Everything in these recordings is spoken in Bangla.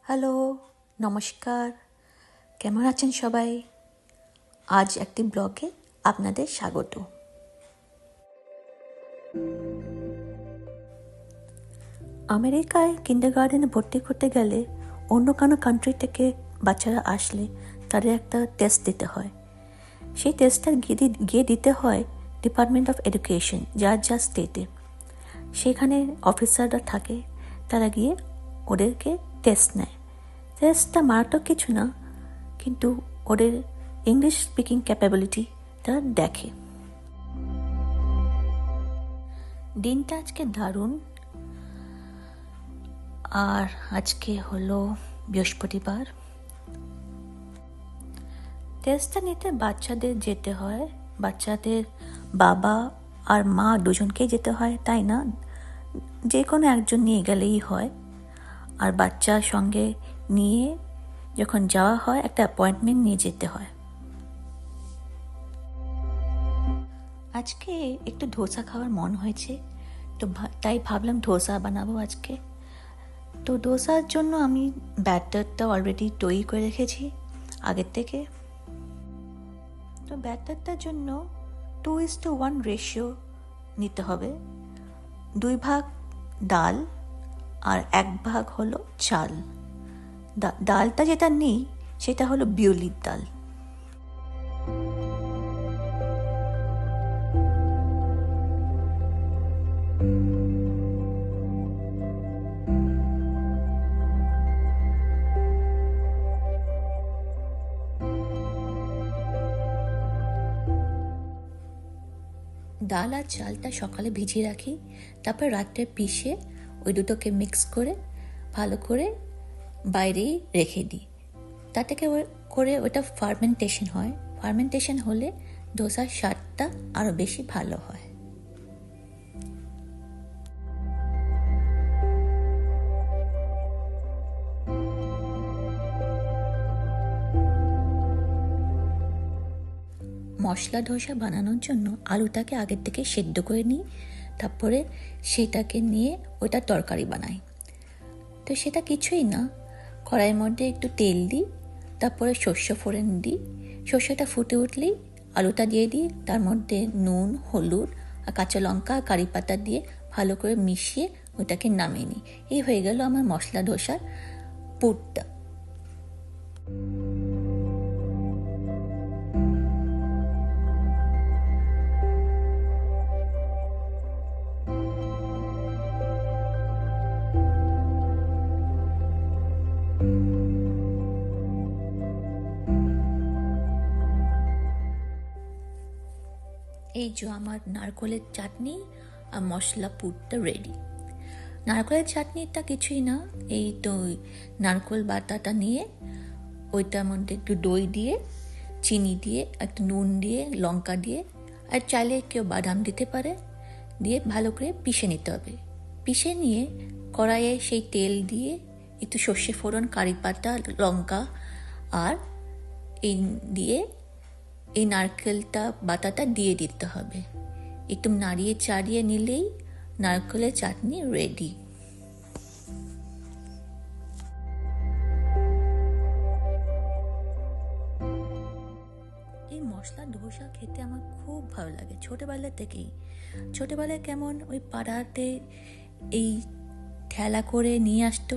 হ্যালো, নমস্কার। কেমন আছেন সবাই? আজ একটি ব্লগে আপনাদের স্বাগত। আমেরিকায় কিন্ডারগার্টেনে ভর্তি করতে গেলে অন্য কোনো কান্ট্রি থেকে বাচ্চারা আসলে তাদের একটা টেস্ট দিতে হয়। সেই টেস্টটা গিয়ে দিতে হয় ডিপার্টমেন্ট অফ এডুকেশন, যা স্টেটে। সেখানে অফিসাররা থাকে, তারা গিয়ে ওদেরকে টেস্ট নেয়। টেস্টটা মারাত্মক কিছু না, কিন্তু ওদের ইংলিশ স্পিকিং ক্যাপাবিলিটিটা দেখে। দিনটা আজকে দারুণ। আর আজকে হলো বৃহস্পতিবার। টেস্টটা নিতে বাচ্চাদের যেতে হয়, বাচ্চাদের বাবা আর মা দুজনকেই যেতে হয়, তাই না? যে কোনো একজন নিয়ে গেলেই হয়। আর বাচ্চার সঙ্গে নিয়ে যখন যাওয়া হয় একটা অ্যাপয়েন্টমেন্ট নিয়ে যেতে হয়। আজকে একটু ধোসা খাওয়ার মন হয়েছে, তো তাই ভাবলাম ধোসা বানাবো আজকে। তো ধোসার জন্য আমি ব্যাটারটা অলরেডি তৈরি করে রেখেছি আগের থেকে। তো ব্যাটারটার জন্য 2:1 রেশিও নিতে হবে। 2 ভাগ ডাল আর 1 ভাগ হলো চাল। ডালটা যেটা নিই সেটা হলো বিউলির ডাল। ডাল আর চালটা সকালে ভিজিয়ে রাখি, তারপর রাত্রে পিষে ওই দুটোকে মিক্স করে ভালো করে বাইরেই রেখে দিই। তাতে করে ওটা ফার্মেন্টেশন হয়। ফার্মেন্টেশন হলে ধোসার স্বাদটা আরও বেশি ভালো হয়। মশলা ধোসা বানানোর জন্য আলুটাকে আগের থেকে সেদ্ধ করে নিই, তারপরে সেটাকে নিয়ে ওটা তরকারি বানাই। তো সেটা কিছুই না, কড়াইয়ের মধ্যে একটু তেল দিই, তারপরে সর্ষে ফোড়ন দিই। সর্ষেটা ফুটে উঠলেই আলুটা দিয়ে দিই, তার মধ্যে নুন, হলুদ আর কাঁচা লঙ্কা আর কারি পাতা দিয়ে ভালো করে মিশিয়ে ওটাকে নামিয়ে নিই। এই হয়ে গেল আমার মশলা ধোসার পুরটা। এই যে আমার নারকোলের চাটনি আর মশলা পুরটা রেডি। নারকোলের চাটনিটা কিছুই না, এই তো নারকোল বাটাটা নিয়ে ওইটার মধ্যে একটু দই দিয়ে, চিনি দিয়ে, একটু নুন দিয়ে, লঙ্কা দিয়ে, আর চাইলে কেউ বাদাম দিতে পারে, দিয়ে ভালো করে পিষে নিতে হবে। পিষে নিয়ে কড়াইয়ে সেই তেল দিয়ে একটু সর্ষে ফোড়ন, কারি পাতা, লঙ্কা আর এই দিয়ে এই নারকেলটা বাটাটা দিয়ে দিতে হবে। একটু নাড়িয়ে চাড়িয়ে নিলেই নারকেলের চাটনি রেডি। এই মশলা ধোসা খেতে আমার খুব ভালো লাগে ছোটবেলা থেকেই। ছোটবেলায় কেমন ওই পাড়াতে এই ঠেলা করে নিয়ে আসতো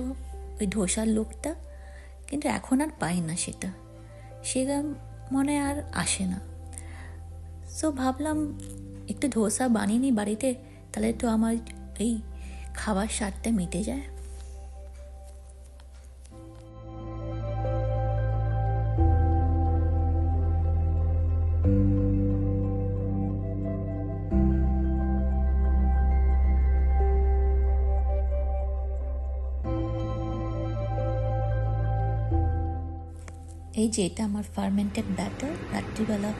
ওই ধোসার লোকটা, কিন্তু এখন আর পাই না সেটা মনে আর আসে না। সো ভাবলাম একটু ধোসা বানিয়ে নিই বাড়িতে, তাহলে তো আমার এই খাবার স্বাদটা মিটে যায়। এই যে এটা আমার ফার্মেন্টেড ব্যাটার, রাত্রিবেলা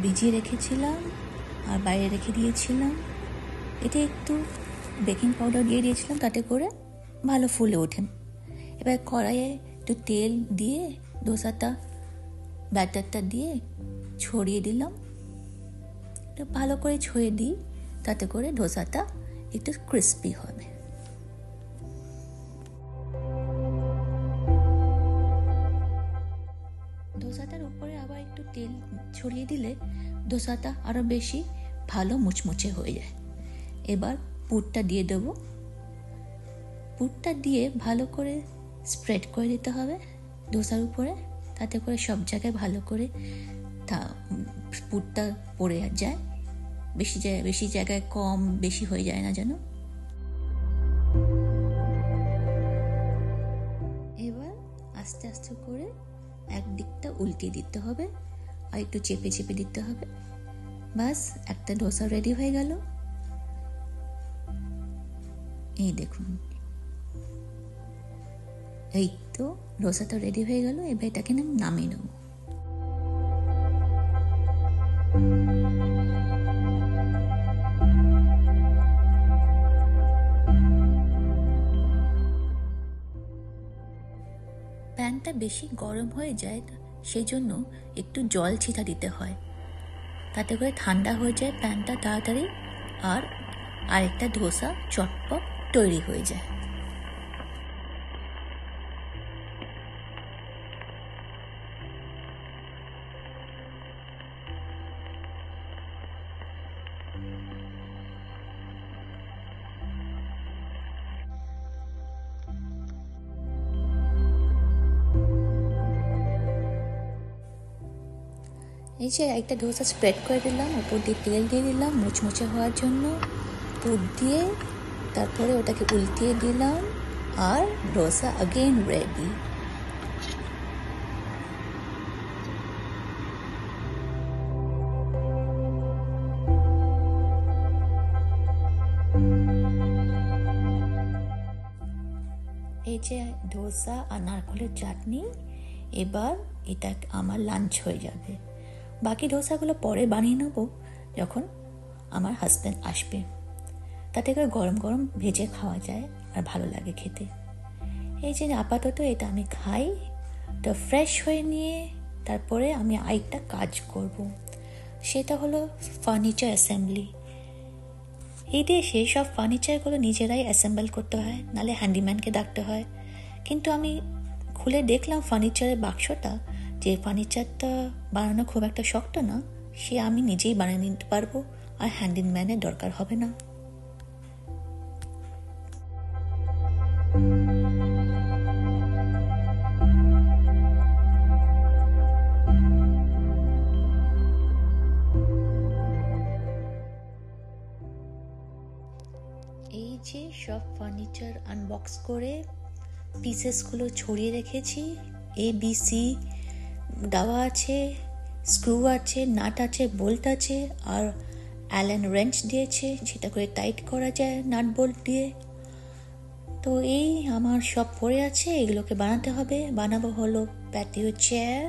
ভিজিয়ে রেখেছিলাম আর বাইরে রেখে দিয়েছিলাম। এটা একটু বেকিং পাউডার দিয়ে দিয়েছিলাম, তাতে করে ভালো ফুলে ওঠেন। এবার কড়াইয়ে একটু তেল দিয়ে ধোসাটা ব্যাটারটা দিয়ে ছড়িয়ে দিলাম। একটু ভালো করে ছড়িয়ে দিই, তাতে করে ধোসাটা একটু ক্রিস্পি হবে। একটু তেল ছড়িয়ে দিলে ধোসাটা আরও বেশি ভালো মুচমুচে হয়ে যায়। এবার পুরটা দিয়ে দেবো। পুরটা দিয়ে ভালো করে স্প্রেড করে দিতে হবে ধোসার উপরে, তাতে করে সব জায়গায় ভালো করে পুরটা পড়ে যায়, বেশি জায়গায় কম বেশি হয়ে যায় না যেন। এবার আস্তে আস্তে করে একদিকটা উল্টিয়ে দিতে হবে আর একটু চেপে চেপে দিতে হবে। বাস, একটা ধোসা রেডি হয়ে গেল। এই দেখুন, এই তো ধোসাটা রেডি হয়ে গেল। এবার এটাকে নামিয়ে নেব। প্যানটা বেশি গরম হয়ে যায়, সেই জন্য একটু জল ছিটা দিতে হয়, তাতে করে ঠান্ডা হয়ে যায় প্যানটা তাড়াতাড়ি, আর আরেকটা ধোসা চটপট তৈরি হয়ে যায়। এই যে একটা ধোসা স্প্রেড করে দিলাম, উপর দিয়ে তেল দিয়ে দিলাম মুচমুচে হওয়ার জন্য, পুর দিয়ে তারপরে ওটাকে উল্টিয়ে দিলাম, আর ধোসা अगेन রেডি। এই যে ধোসা আর নারকেলের চাটনি, এবার এটা আমার লাঞ্চ হয়ে যাবে। বাকি ধোসাগুলো পরে বানিয়ে নেব যখন আমার হাজব্যান্ড আসবে, তাতে করে গরম গরম ভেজে খাওয়া যায় আর ভালো লাগে খেতে। এই যে আপাতত এটা আমি খাই, তো ফ্রেশ হয়ে নিয়ে তারপরে আমি আরেকটা কাজ করব, সেটা হলো ফার্নিচার অ্যাসেম্বলি। এই দেশে সব ফার্নিচারগুলো নিজেরাই অ্যাসেম্বল করতে হয়, নাহলে হ্যান্ডিম্যানকে ডাকতে হয়। কিন্তু আমি খুলে দেখলাম ফার্নিচারের বাক্সটা, যে ফার্নিচারটা বানানো খুব একটা শক্ত না, সে আমি নিজেই বানিয়ে নিতে পারবো, আর হ্যান্ডিম্যানের দরকার হবে না। এই যে সব ফার্নিচার আনবক্স করে পিসেসগুলো ছড়িয়ে রেখেছি, ABC দেওয়া আছে, স্ক্রু আছে, নাট আছে, বোল্ট আছে, আর অ্যালেন রেঞ্চ দিয়েছে, সেটা করে টাইট করা যায় নাট বোল্ট দিয়ে। তো এই আমার সব পড়ে আছে, এগুলোকে বানাতে হবে। বানাবো হলো প্যাটিও চেয়ার।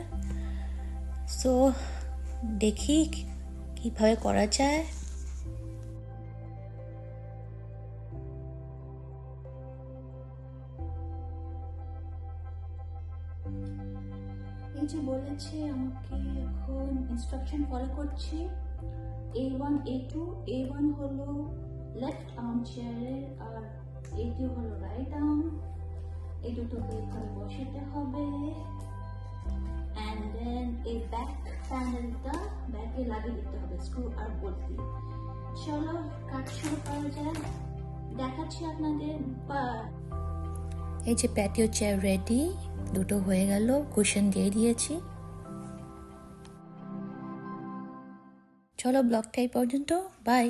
সো দেখি কিভাবে করা যায়। এই যে বলেছে আমাকে, এখন ইনস্ট্রাকশন ফলো করছি। A1 A2, A1 হলো লেফট আর্ম চেয়ারের, আর A2 হলো রাইট আর্ম। এই দুটোকে এখানে বসাতে হবে, অ্যান্ড দেন এই ব্যাক প্যানেলটা ব্যাকে লাগিয়ে দিতে হবে স্ক্রু আর বোল্ট দিয়ে। চলো কাজ শুরু করা যায়, দেখাচ্ছি আপনাদের। এই যে প্যাটিও চেয়ার রেডি, দুটো হয়ে গেল, কুশন দিয়ে দিয়েছি। চলো ব্লগটা এই পর্যন্ত, বাই।